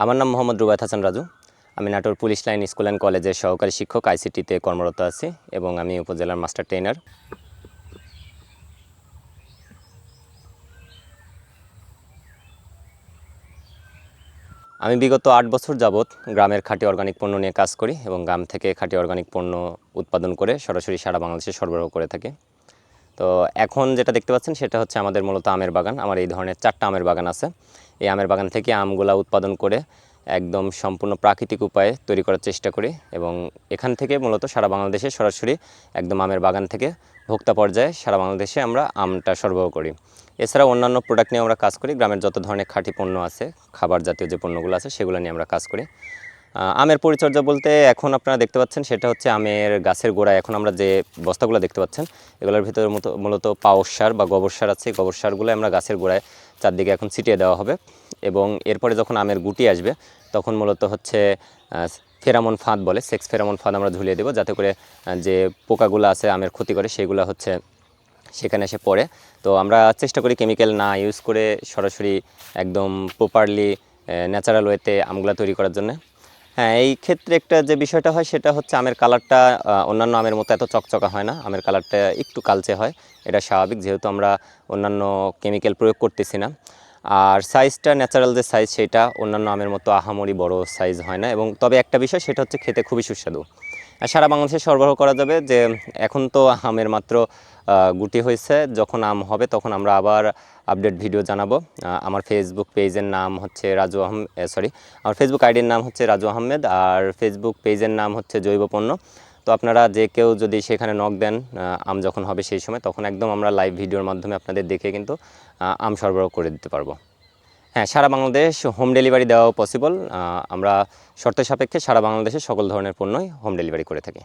আমার নাম মোহাম্মদ রুবায়েত হাসান রাজু। আমি Natore police line school and কলেজের সহকারী শিক্ষক আইসিটিতে কর্মরত আছি এবং আমি উপজেলার মাস্টার ট্রেনার। আমি বিগত 8 বছর যাবৎ গ্রামের খাঁটি অর্গানিক পণ্য নিয়ে কাজ করি এবং গ্রাম থেকে খাঁটি অর্গানিক পণ্য উৎপাদন করে সরাসরি সারা বাংলাদেশে সরবরাহ করে থাকি। তো এখন যেটা দেখতে পাচ্ছেন সেটা হচ্ছে আমাদের মূলত আমের বাগান। আমার এই ধরনের 4টা আমের বাগান আছে। এই আমের বাগান থেকে আমগুলা উৎপাদন করে একদম সম্পূর্ণ প্রাকৃতিক উপায়ে তৈরি করার চেষ্টা করি এবং এখান থেকে মূলত সারা বাংলাদেশে সরাসরি একদম আমের বাগান থেকে ভোক্তা পর্যায়ে সারা বাংলাদেশে আমরা আমটা সরবরাহ করি। এছাড়া অন্যান্য প্রোডাক্ট নিয়ে আমরা কাজ করি। গ্রামের যত ধরনের খাঁটি পণ্য আছে, খাবার জাতীয় যে পণ্যগুলো আছে সেগুলো নিয়ে আমরা কাজ করি। আমের পরিচর্যা বলতে এখন আপনারা দেখতে পাচ্ছেন সেটা হচ্ছে আমের গাছের গোড়ায় এখন আমরা যে বস্তাগুলো দেখতে পাচ্ছেন এগুলোর ভিতরে মূলত পাওস সার বা গোবর সার আছে। গোবর সারগুলো আমরা গাছের গোড়ায় চারদিকে এখন ছিটিয়ে দেওয়া হবে এবং এরপরে যখন আমের গুটি আসবে তখন মূলত হচ্ছে ফেরামন ফাঁদ বলে, সেক্স ফেরামন ফাঁদ আমরা ঝুলিয়ে দেবো যাতে করে যে পোকাগুলো আছে আমের ক্ষতি করে সেগুলো হচ্ছে সেখানে এসে পড়ে। তো আমরা চেষ্টা করি কেমিক্যাল না ইউজ করে সরাসরি একদম প্রপারলি ন্যাচারাল ওয়েতে আমগুলো তৈরি করার জন্য। হ্যাঁ, এই ক্ষেত্রে একটা যে বিষয়টা হয় সেটা হচ্ছে আমের কালারটা অন্যান্য আমের মতো এত চকচকা হয় না, আমের কালারটা একটু কালচে হয়। এটা স্বাভাবিক, যেহেতু আমরা অন্যান্য কেমিক্যাল প্রয়োগ করতেছি না। আর সাইজটা ন্যাচারাল যে সাইজ সেটা অন্যান্য আমের মতো আহামরি বড় সাইজ হয় না। এবং তবে একটা বিষয় সেটা হচ্ছে খেতে খুবই সুস্বাদু। সারা বাংলাদেশে সরবরাহ করা যাবে। যে এখন তো আমের মাত্র গুটি হয়েছে, যখন আম হবে তখন আমরা আবার আপডেট ভিডিও জানাবো। আমার ফেসবুক পেজের নাম হচ্ছে আমার ফেসবুক আইডির নাম হচ্ছে রাজু আহমেদ, আর ফেসবুক পেজের নাম হচ্ছে জৈব পণ্য। তো আপনারা যে কেউ যদি সেখানে নক দেন আম যখন হবে সেই সময়, তখন একদম আমরা লাইভ ভিডিওর মাধ্যমে আপনাদের দেখে কিন্তু আম সরবরাহ করে দিতে পারবো। হ্যাঁ, সারা বাংলাদেশ হোম ডেলিভারি দেওয়া পসিবল। আমরা শর্ত সাপেক্ষে সারা বাংলাদেশে সকল ধরনের পণ্যই হোম ডেলিভারি করে থাকি।